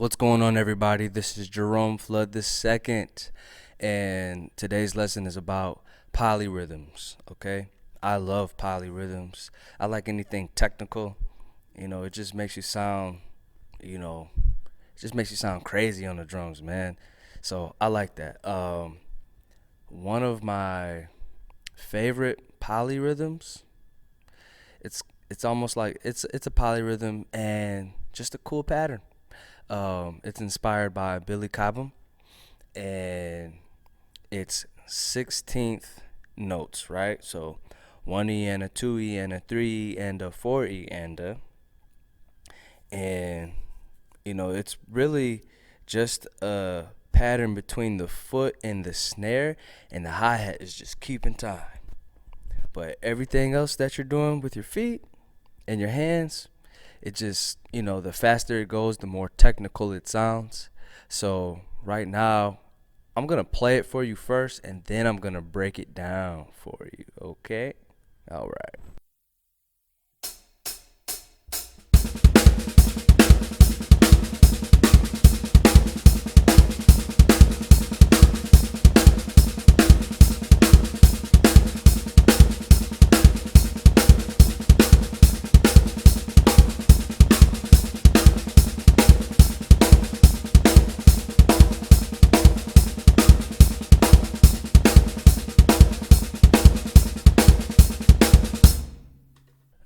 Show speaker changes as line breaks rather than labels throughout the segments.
What's going on, everybody? This is Jerome Flood the second, and today's lesson is about polyrhythms. Okay, I love polyrhythms. I like anything technical. It just makes you sound, you know, it just makes you sound crazy on the drums, man. So I like that. One of my favorite polyrhythms. It's it's almost like it's a polyrhythm and just a cool pattern. It's inspired by Billy Cobham, and it's 16th notes, right? So 1 E and a 2 E and a 3 E and a 4 E and it's really just a pattern between the foot and the snare, and the hi-hat is just keeping time. But everything else that you're doing with your feet and your hands, it just, the faster it goes, the more technical it sounds. So right now, I'm going to play it for you first, and then I'm going to break it down for you, okay? All right.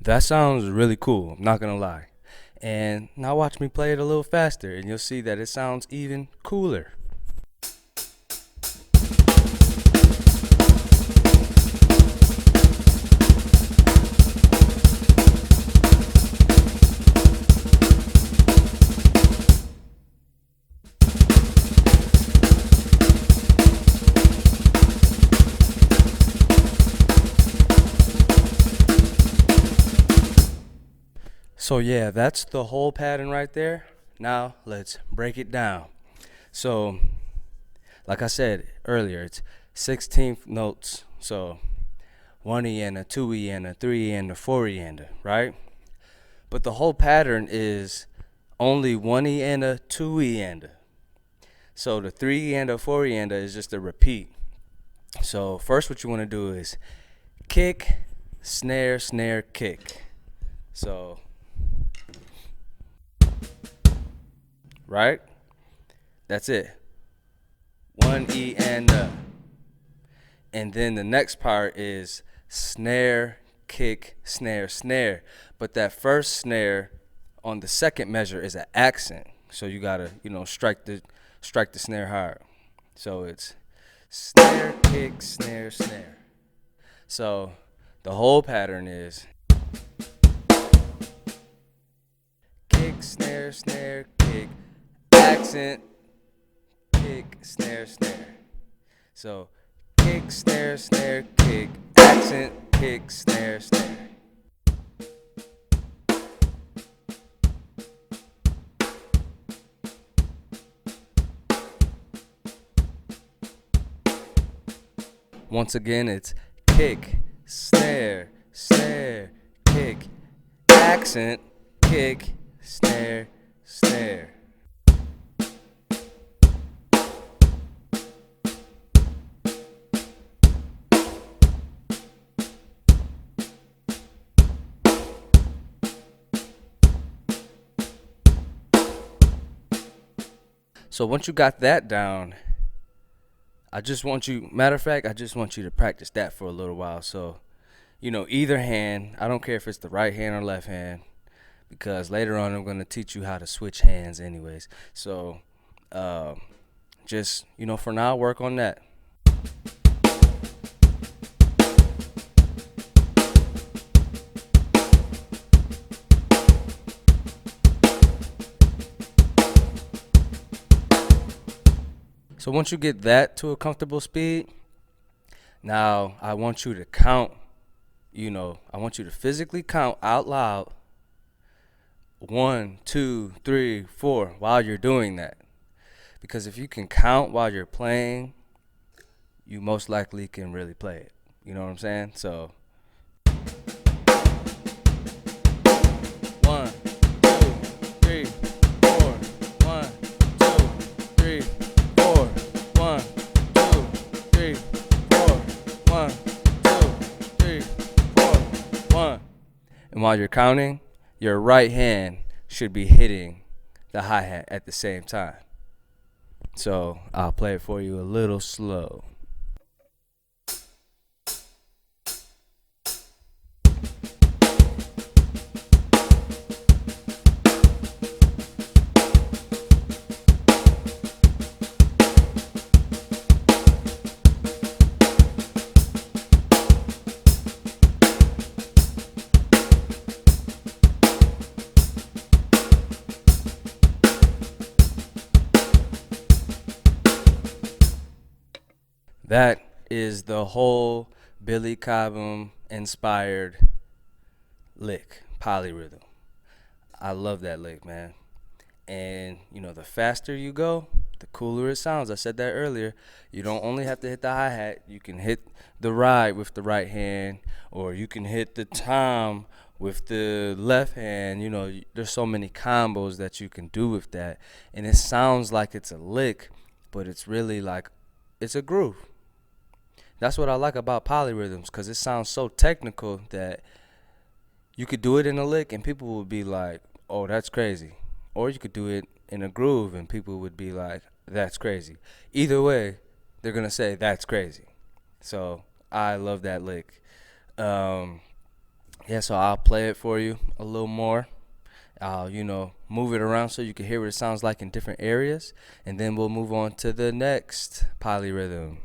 That sounds really cool, I'm not gonna lie. And now watch me play it a little faster, and you'll see that it sounds even cooler. So yeah, that's the whole pattern right there. Now let's break it down. So, like I said earlier, it's 16th notes. So 1 E and a 2 E and a 3 E and a 4 E and a, right? But the whole pattern is only 1 E and a 2 E and a. So the 3 E and a 4 E and a is just a repeat. So first what you want to do is kick, snare, snare, kick. So, right? That's it. 1 E and a. And then the next part is snare, kick, snare, snare. But that first snare on the second measure is an accent. So you gotta, strike the snare hard. So it's snare, kick, snare, snare. So the whole pattern is kick, snare, snare, kick, accent, kick, snare, snare. So kick, snare, snare, kick, accent, kick, snare, snare. Once again, it's kick, snare, snare, kick, accent, kick, snare, snare. So once you got that down, I just want you to practice that for a little while. So, either hand, I don't care if it's the right hand or left hand, because later on I'm going to teach you how to switch hands anyways. So, just, for now, work on that. So once you get that to a comfortable speed, now I want you to count, I want you to physically count out loud 1, 2, 3, 4 while you're doing that. Because if you can count while you're playing, you most likely can really play it. You know what I'm saying? So 1, 2, 3, 4, 1, while you're counting, your right hand should be hitting the hi-hat at the same time. So I'll play it for you a little slow. That is the whole Billy Cobham inspired lick, polyrhythm. I love that lick, man. And the faster you go, the cooler it sounds. I said that earlier. You don't only have to hit the hi-hat. You can hit the ride with the right hand, or you can hit the tom with the left hand. There's so many combos that you can do with that. And it sounds like it's a lick, but it's really like it's a groove. That's what I like about polyrhythms, because it sounds so technical that you could do it in a lick and people would be like, oh, that's crazy. Or you could do it in a groove and people would be like, that's crazy. Either way, they're going to say that's crazy. So I love that lick. Yeah, so I'll play it for you a little more. I'll, move it around so you can hear what it sounds like in different areas. And then we'll move on to the next polyrhythm.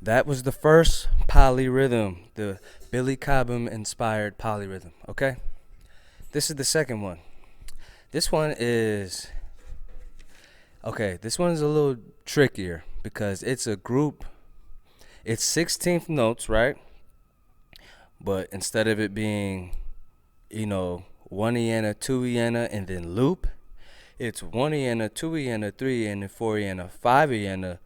That was the first polyrhythm, the Billy Cobham inspired polyrhythm, okay? This is the second one. This one is a little trickier because it's a group. It's 16th notes, right? But instead of it being, 1 2 and then loop, it's 1 2 3 4 5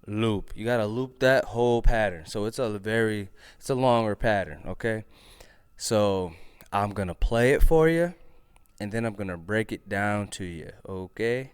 loop. You gotta loop that whole pattern. So it's a longer pattern, okay? So I'm gonna play it for you and then I'm gonna break it down to you, okay?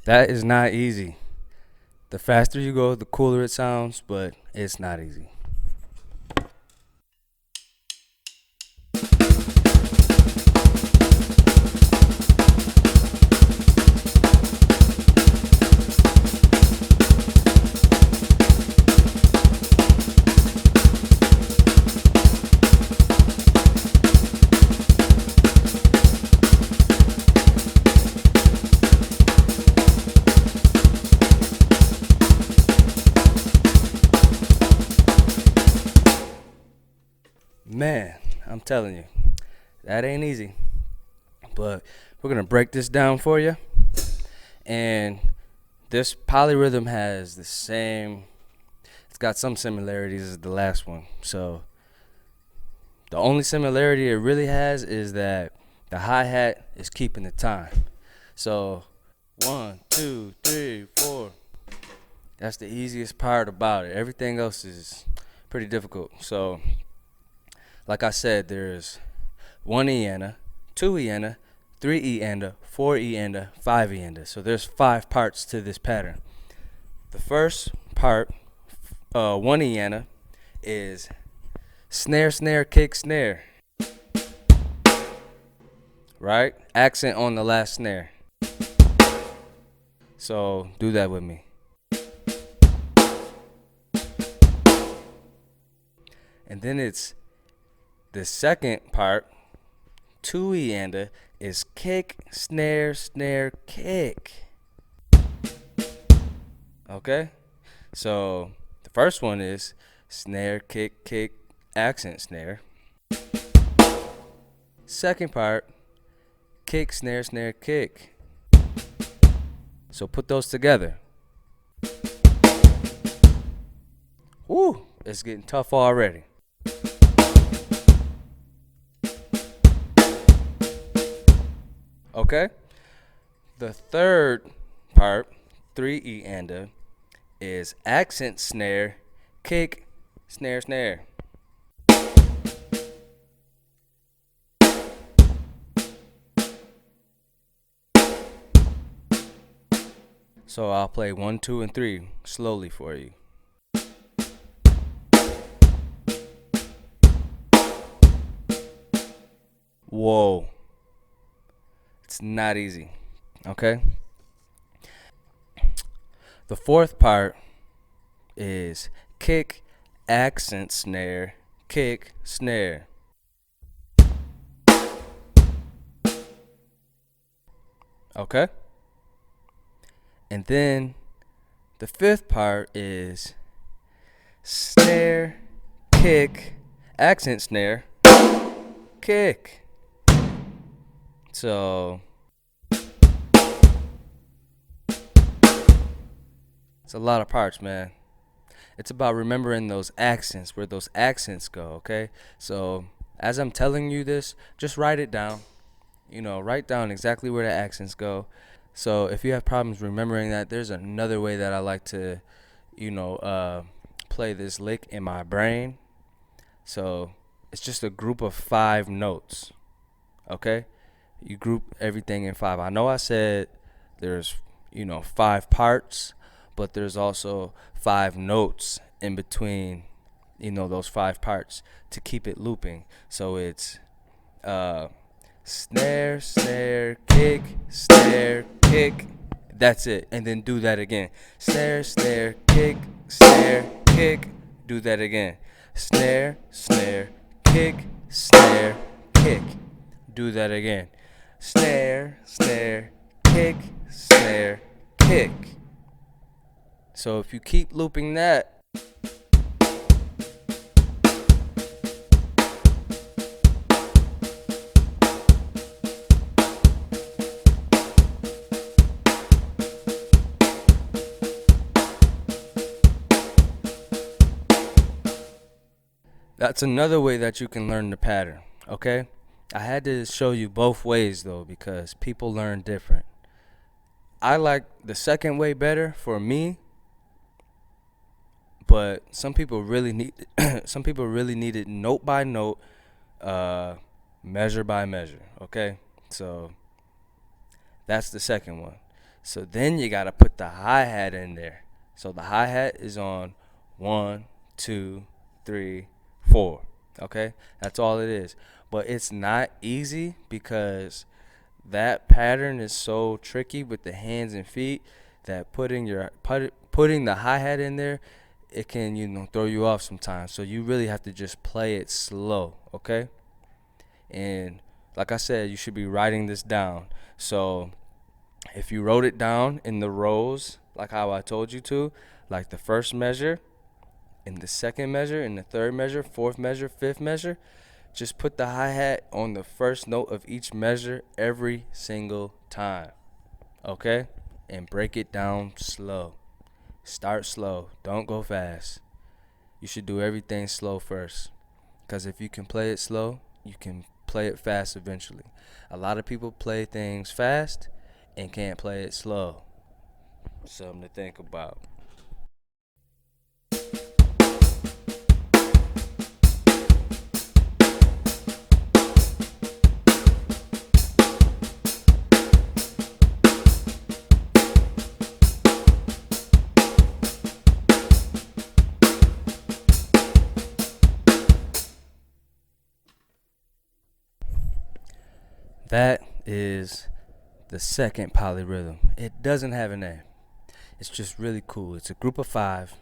That is not easy. The faster you go, the cooler it sounds, but it's not easy. telling you, that ain't easy. But we're gonna break this down for you. And this polyrhythm has the same, it's got some similarities as the last one. So the only similarity it really has is that the hi-hat is keeping the time. So 1, 2, 3, 4. That's the easiest part about it. Everything else is pretty difficult. So like I said, there's 1 eanda, 2 eanda, 3 eanda, 4 eanda, 5 eanda. So there's 5 parts to this pattern. The first part, 1 eanda, is snare, snare, kick, snare. Right? Accent on the last snare. So do that with me. And then it's the second part, 2 eanda, is kick, snare, snare, kick. Okay? So the first one is snare, kick, kick, accent, snare. Second part, kick, snare, snare, kick. So put those together. Woo, it's getting tough already. Okay? The third part, 3 eanda, is accent, snare, kick, snare, snare. So I'll play 1, 2, and 3 slowly for you. Whoa. It's not easy. Okay? The fourth part is kick, accent, snare, kick, snare. Okay? And then the fifth part is snare, kick, accent, snare, kick. So it's a lot of parts, man. It's about remembering those accents, where those accents go, okay? So as I'm telling you this, just write it down. Write down exactly where the accents go. So if you have problems remembering that, there's another way that I like to, play this lick in my brain. So it's just a group of 5 notes, okay? You group everything in 5. I know I said there's, 5 parts, but there's also 5 notes in between, those 5 parts to keep it looping. So it's snare, snare, kick, snare, kick. That's it. And then do that again. Snare, snare, kick, snare, kick. Do that again. Snare, snare, kick, snare, kick. Do that again. Snare, snare, kick, snare, kick. So if you keep looping that, that's another way that you can learn the pattern, okay? I had to show you both ways though, because people learn different. I like the second way better for me, but some people really need it note by note, measure by measure, okay? So that's the second one. So then you gotta put the hi-hat in there. So the hi-hat is on 1, 2, 3, 4. Okay, that's all it is. But it's not easy because that pattern is so tricky with the hands and feet that putting the hi-hat in there, it can throw you off sometimes. So you really have to just play it slow, okay? And like I said, you should be writing this down. So if you wrote it down in the rows like how I told you to, like the first measure, in the second measure, in the third measure, fourth measure, fifth measure, Just put the hi-hat on the first note of each measure every single time, okay? And break it down slow. Start slow. Don't go fast. You should do everything slow first. Because if you can play it slow, you can play it fast eventually. A lot of people play things fast and can't play it slow. Something to think about. That is the second polyrhythm. It doesn't have a name. It's just really cool. It's a group of five.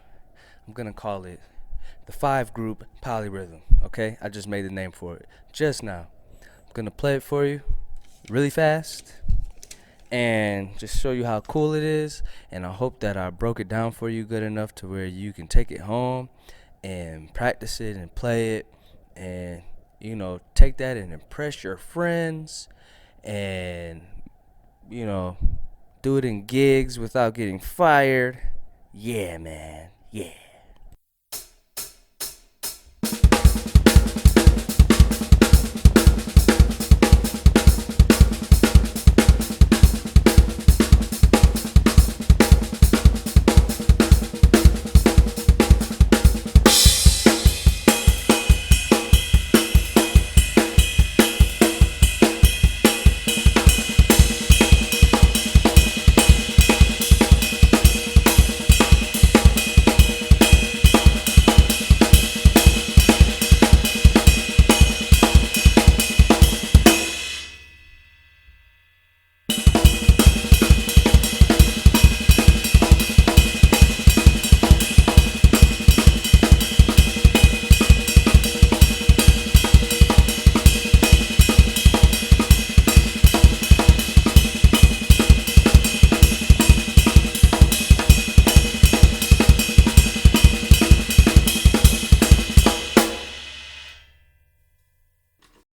I'm gonna call it the five group polyrhythm. Okay, I just made the name for it just now. I'm gonna play it for you really fast and just show you how cool it is. And I hope that I broke it down for you good enough to where you can take it home and practice it and play it, and take that and impress your friends, and you know do it in gigs without getting fired. Yeah, man. Yeah.